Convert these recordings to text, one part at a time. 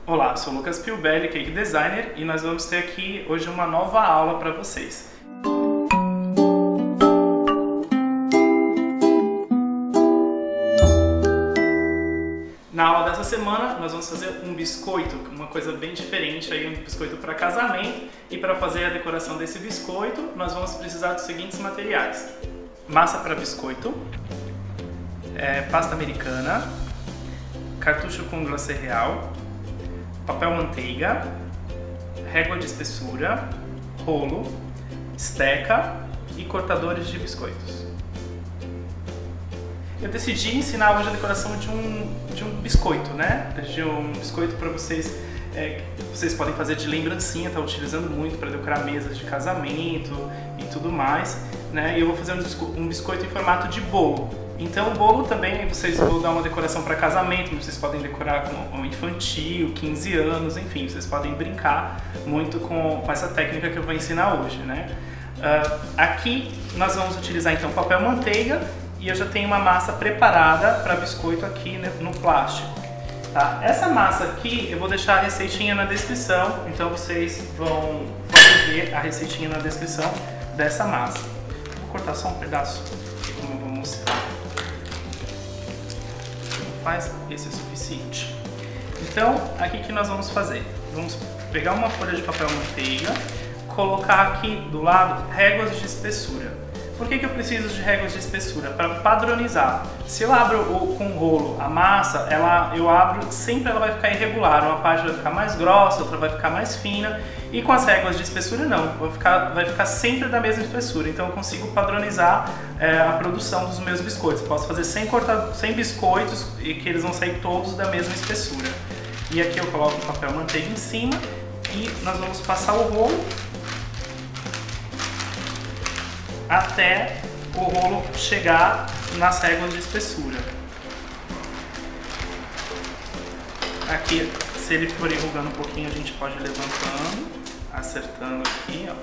Olá, sou o Lucas Piubelli, Cake Designer, e nós vamos ter aqui hoje uma nova aula para vocês. Na aula dessa semana nós vamos fazer um biscoito, uma coisa bem diferente, aí, um biscoito para casamento, e para fazer a decoração desse biscoito nós vamos precisar dos seguintes materiais: massa para biscoito, pasta americana, cartucho com glacê real, papel manteiga, régua de espessura, rolo, esteca e cortadores de biscoitos. Eu decidi ensinar hoje a decoração de um biscoito, né? De um biscoito para vocês, vocês podem fazer de lembrancinha, tá utilizando muito para decorar mesas de casamento e tudo mais, né? E eu vou fazer um biscoito em formato de bolo. Então o bolo também, vocês vão dar uma decoração para casamento, vocês podem decorar com um infantil, 15 anos, enfim, vocês podem brincar muito com essa técnica que eu vou ensinar hoje, né? Aqui nós vamos utilizar então papel manteiga, e eu já tenho uma massa preparada para biscoito aqui, né, no plástico. Tá? Essa massa aqui eu vou deixar a receitinha na descrição, então vocês podem ver a receitinha na descrição dessa massa. Vou cortar só um pedaço, como eu vou mostrar. Faz, esse é suficiente. Então, aqui que nós vamos fazer? Vamos pegar uma folha de papel manteiga, colocar aqui do lado réguas de espessura. Por que eu preciso de réguas de espessura? Para padronizar. Se eu abro com rolo a massa, eu abro, sempre ela vai ficar irregular. Uma parte vai ficar mais grossa, outra vai ficar mais fina. E com as réguas de espessura não, vai ficar sempre da mesma espessura. Então eu consigo padronizar a produção dos meus biscoitos. Posso fazer 100 biscoitos e que eles vão sair todos da mesma espessura. E aqui eu coloco o papel manteiga em cima e nós vamos passar o rolo até o rolo chegar nas réguas de espessura. Aqui, se ele for enrugando um pouquinho, a gente pode ir levantando, acertando aqui, ó.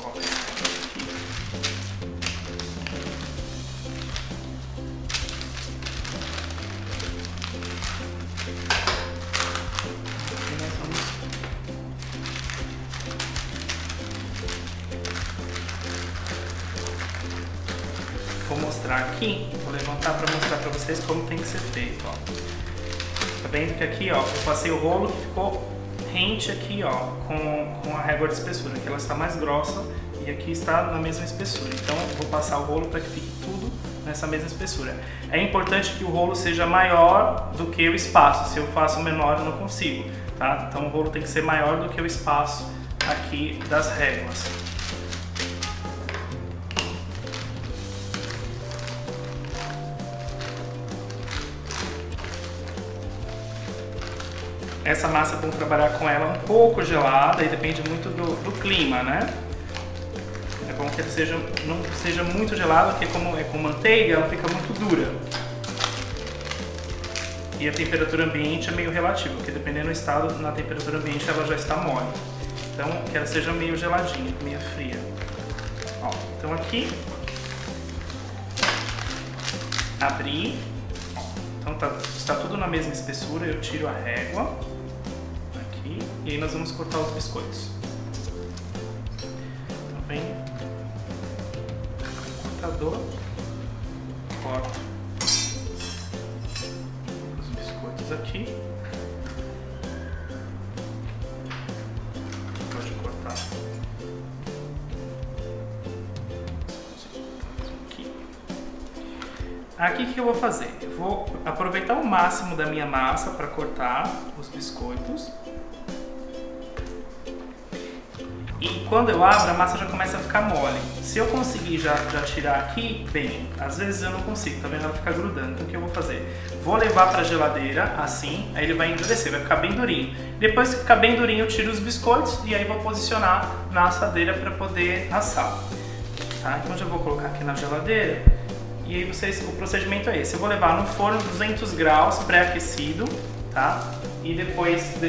Coloca isso aqui. E nós vamos vou mostrar aqui, vou levantar para mostrar para vocês como tem que ser feito, ó. Tá vendo que aqui, ó, eu passei o rolo que ficou rente aqui, ó, com a régua de espessura, que ela está mais grossa e aqui está na mesma espessura. Então eu vou passar o rolo para que fique tudo nessa mesma espessura. É importante que o rolo seja maior do que o espaço. Se eu faço menor, eu não consigo, tá? Então o rolo tem que ser maior do que o espaço aqui das réguas. Essa massa, vamos trabalhar com ela um pouco gelada e depende muito do clima, né? É bom que ela não seja muito gelada, porque como é com manteiga, ela fica muito dura. E a temperatura ambiente é meio relativa, porque dependendo do estado, na temperatura ambiente ela já está mole. Então, que ela seja meio geladinha, meio fria. Ó, então aqui, abri. Ó, então está tudo na mesma espessura, eu tiro a régua. E aí nós vamos cortar os biscoitos. Tá vendo? Cortador. Corto os biscoitos aqui. Pode cortar. Aqui o que eu vou fazer? Eu vou aproveitar o máximo da minha massa para cortar os biscoitos. E quando eu abro, a massa já começa a ficar mole. Se eu conseguir já tirar aqui, bem, às vezes eu não consigo, tá vendo? Ela fica grudando. Então o que eu vou fazer? Vou levar para a geladeira, assim, aí ele vai endurecer, vai ficar bem durinho. Depois que ficar bem durinho, eu tiro os biscoitos e aí vou posicionar na assadeira para poder assar. Tá? Então já vou colocar aqui na geladeira. E aí o procedimento é esse. Eu vou levar no forno 200 graus pré-aquecido, tá? E depois,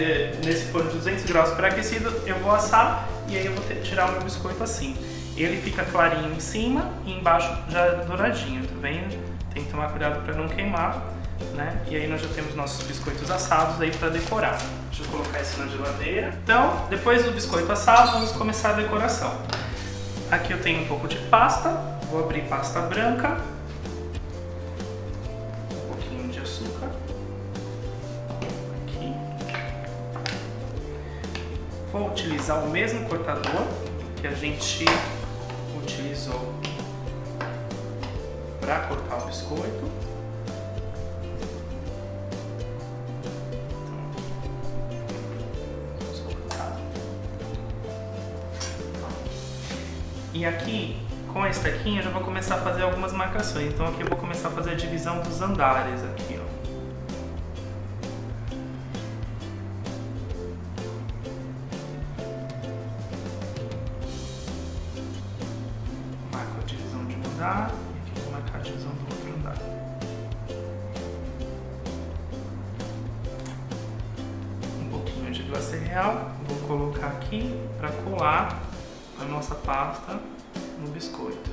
nesse forno de 200 graus pré-aquecido, eu vou assar e aí eu vou tirar o meu biscoito assim. Ele fica clarinho em cima e embaixo já douradinho, tá vendo? Tem que tomar cuidado para não queimar, né? E aí nós já temos nossos biscoitos assados aí para decorar. Deixa eu colocar isso na geladeira. Então, depois do biscoito assado, vamos começar a decoração. Aqui eu tenho um pouco de pasta, vou abrir pasta branca, um pouquinho de açúcar, aqui. Vou utilizar o mesmo cortador que a gente utilizou para cortar o biscoito. E aqui, com esse tequinho, eu já vou começar a fazer algumas marcações. Então aqui eu vou começar a fazer a divisão dos andares aqui, ó. Marco a divisão de um andar e aqui eu vou marcar a divisão do outro andar. Um pouquinho de glacê real, vou colocar aqui para colar a nossa pasta no biscoito.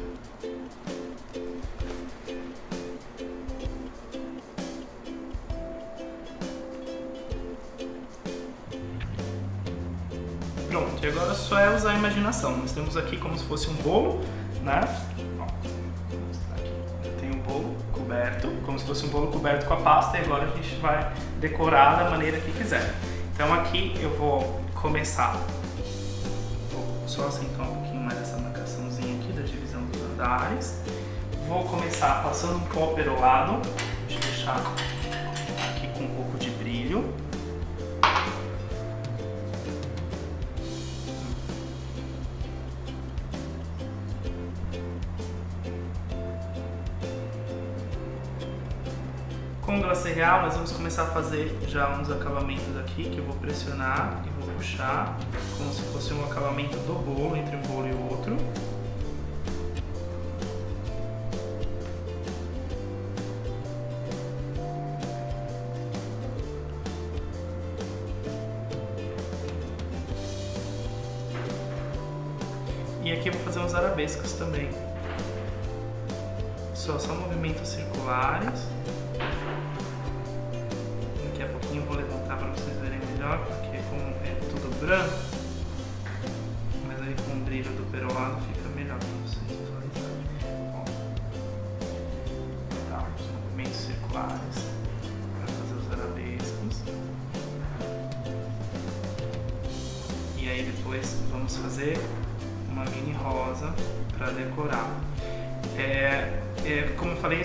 Pronto, e agora só é usar a imaginação. Nós temos aqui como se fosse um bolo, né? Ó, aqui tem um bolo coberto, como se fosse um bolo coberto com a pasta, e agora a gente vai decorar da maneira que quiser. Então aqui eu vou começar. Só acentuar um pouquinho mais essa marcaçãozinha aqui da divisão dos andares. Vou começar passando um pó perolado, deixa eu deixar aqui com um pouco de brilho. Com o glacê real nós vamos começar a fazer já uns acabamentos aqui que eu vou pressionar e vou puxar como se fosse um acabamento do bolo, entre um bolo e o outro. E aqui eu vou fazer uns arabescos também. Só movimentos circulares. Daqui a pouquinho eu vou levantar para vocês verem melhor, porque como é tudo branco, mas aí com o brilho do perolado fica melhor para vocês visualizarem. Ó, tá, os movimentos circulares para fazer os arabescos. E aí depois vamos fazer uma mini rosa para decorar. Como eu falei,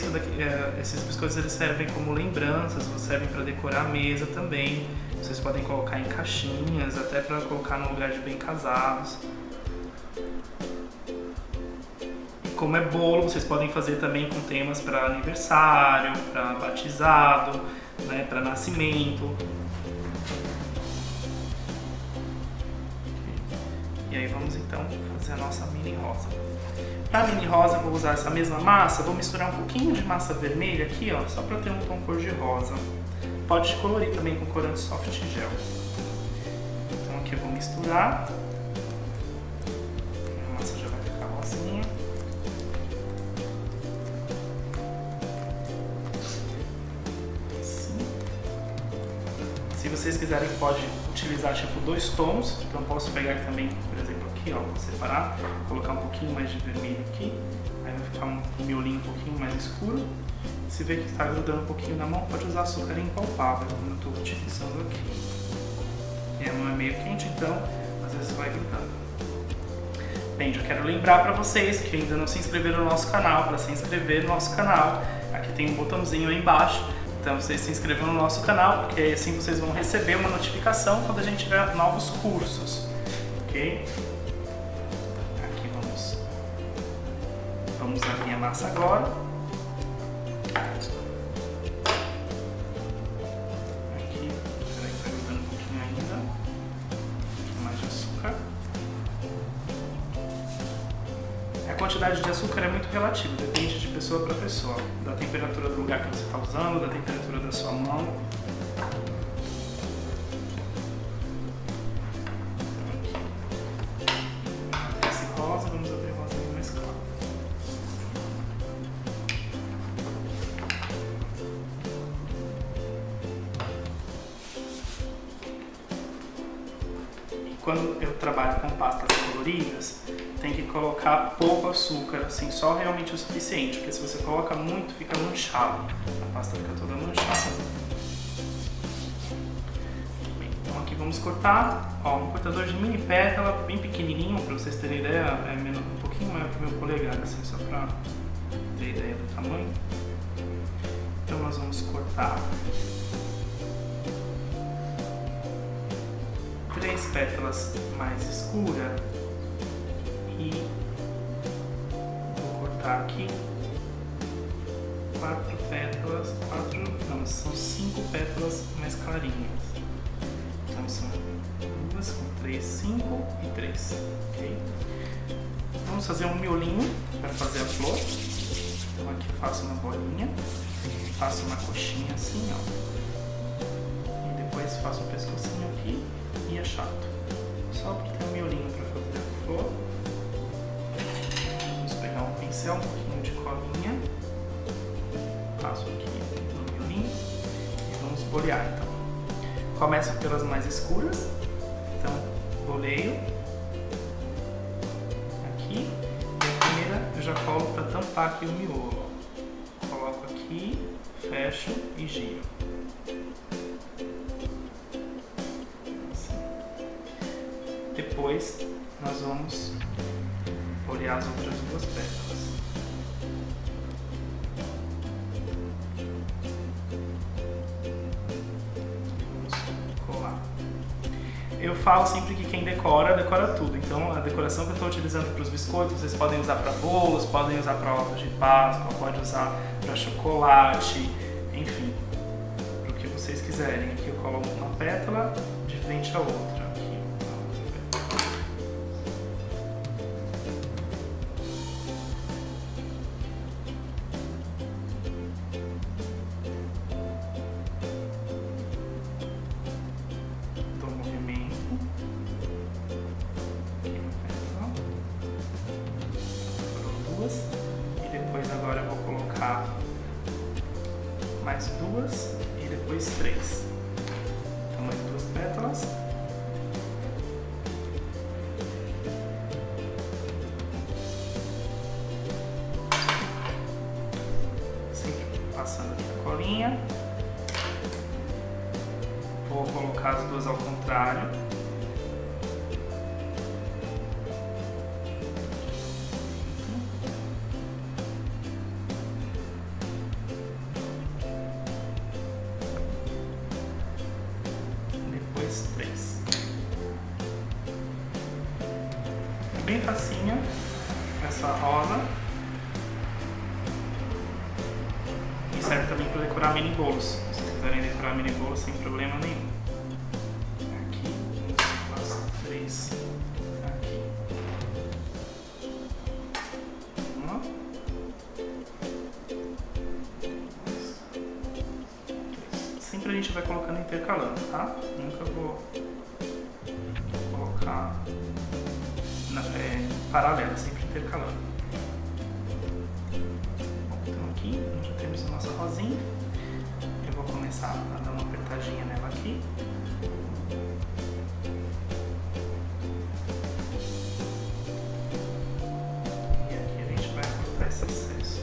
esses biscoitos eles servem como lembranças, servem para decorar a mesa também. Vocês podem colocar em caixinhas, até para colocar no lugar de bem casados. E como é bolo, vocês podem fazer também com temas para aniversário, para batizado, né, para nascimento. E aí vamos então fazer a nossa mini rosa. Para a mini rosa eu vou usar essa mesma massa, vou misturar um pouquinho de massa vermelha aqui, ó, só para ter um tom cor de rosa. Pode colorir também com corante soft gel. Então aqui eu vou misturar. A massa já vai ficar rosinha. Assim. Se vocês quiserem, pode utilizar tipo 2 tons. Então posso pegar também, por exemplo, aqui, ó, vou separar, colocar um pouquinho mais de vermelho aqui, aí vai ficar um miolinho um pouquinho mais escuro. Se vê que está grudando um pouquinho na mão, pode usar açúcar impalpável, como eu estou utilizando aqui. E a mão é meio quente, então às vezes vai grudando. Bem, já quero lembrar para vocês que ainda não se inscreveram no nosso canal, para se inscrever no nosso canal, aqui tem um botãozinho aí embaixo. Então vocês se inscrevam no nosso canal, porque assim vocês vão receber uma notificação quando a gente tiver novos cursos, ok? Aqui vamos abrir a massa agora. Aqui, peraí, tá grudando um pouquinho ainda. Um pouquinho mais de açúcar. A quantidade de açúcar é muito relativa, depende de pessoa para pessoa, da temperatura do lugar que você está usando, da temperatura da sua mão. Esse rosa, vamos abrir o rosa mais claro. quando eu trabalho com pastas coloridas, tem que colocar pouco açúcar, assim, só realmente o suficiente, porque se você coloca muito, fica manchado. A pasta fica toda manchada. Bem, então aqui vamos cortar, ó, um cortador de mini pétala, bem pequenininho, para vocês terem ideia, é um pouquinho maior que o meu polegar, assim, só para ter ideia do tamanho. Então nós vamos cortar 3 pétalas mais escuras e vou cortar aqui 4 pétalas, são 5 pétalas mais clarinhas. Então são 2 com 3, 5 e 3, ok? Vamos fazer um miolinho para fazer a flor. Então aqui eu faço uma bolinha, faço uma coxinha assim, ó. E depois faço um pescocinho aqui e achato. Só para ter um miolinho para fazer a flor. Vamos pegar um pincel, um pouquinho de colinha. Passo aqui no miolinho e vamos bolear então. Começo pelas mais escuras. Então, boleio. Aqui. E a primeira eu já colo para tampar aqui o miolo. Coloco aqui, fecho e giro. Assim. Depois nós vamos bolear as outras 2 pétalas. Eu falo sempre que quem decora tudo. Então a decoração que eu estou utilizando para os biscoitos, vocês podem usar para bolos, podem usar para ovos de Páscoa, pode usar para chocolate, enfim, para o que vocês quiserem. Aqui eu coloco uma pétala de frente à outra. Aqui, e depois agora eu vou colocar mais 2 e depois 3. Então mais 2 pétalas. Sempre passando aqui a colinha. Vou colocar as 2 ao contrário. Bem facinha essa rosa e serve também para decorar mini bolos. Se vocês quiserem decorar mini bolos sem problema nenhum. Aqui, as 3 aqui. Uma. Sempre a gente vai colocando intercalando, tá? Nunca vou colocar paralela, sempre intercalando. Bom, então aqui já temos a nossa rosinha. Eu vou começar a dar uma apertadinha nela aqui. E aqui a gente vai cortar esse excesso.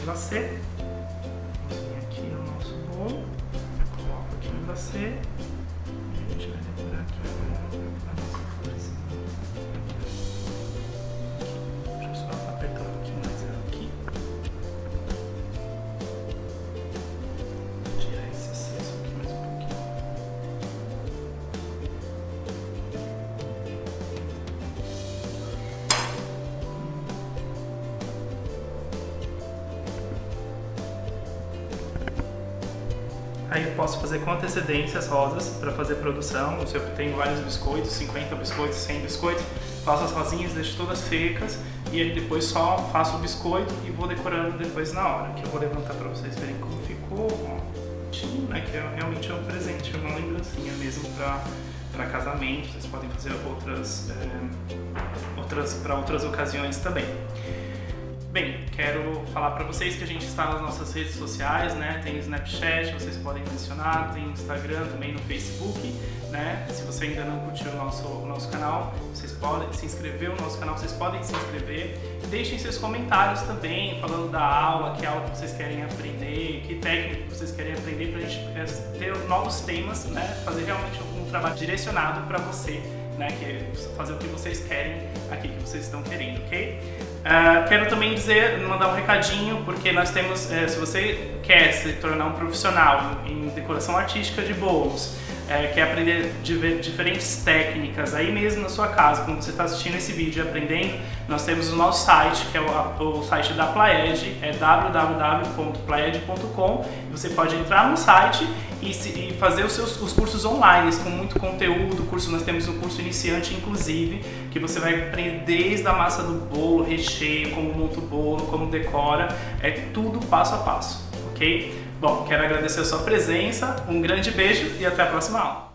Glacê. Vamos vir aqui no nosso bolo, coloco aqui no glacê e a gente vai decorar aqui a nossa florzinha. Deixa eu só apertar um pouquinho mais aqui. Tirar esse excesso aqui mais um pouquinho. Aí eu posso fazer com antecedência as rosas para fazer produção. Se eu tenho vários biscoitos, 50 biscoitos, 100 biscoitos, faço as rosinhas, deixo todas secas e aí depois só faço o biscoito e vou decorando depois na hora. Que eu vou levantar para vocês verem como ficou, ó, né? Que realmente é um presente, é uma lembrancinha mesmo para para casamento, vocês podem fazer para outras ocasiões também. Bem, quero falar para vocês que a gente está nas nossas redes sociais, né? Tem Snapchat, vocês podem mencionar, tem Instagram, também no Facebook, né? Se você ainda não curtiu o nosso canal, vocês podem se inscrever no nosso canal, vocês podem se inscrever. Deixem seus comentários também, falando da aula, que aula que vocês querem aprender, que técnica que vocês querem aprender, para a gente ter novos temas, né? Fazer realmente um trabalho direcionado para você, né, que é fazer o que vocês querem aqui, que vocês estão querendo, ok? Quero também mandar um recadinho, porque nós temos, se você quer se tornar um profissional em decoração artística de bolos, quer aprender diferentes técnicas aí mesmo na sua casa, quando você está assistindo esse vídeo e aprendendo, nós temos o nosso site, que é o site da Plaed, é www.plaed.com. Você pode entrar no site e fazer os cursos online, com muito conteúdo. Nós temos um curso iniciante, inclusive, que você vai aprender desde a massa do bolo, recheio, como monta o bolo, como decora, é tudo passo a passo, ok? Bom, quero agradecer a sua presença, um grande beijo e até a próxima aula.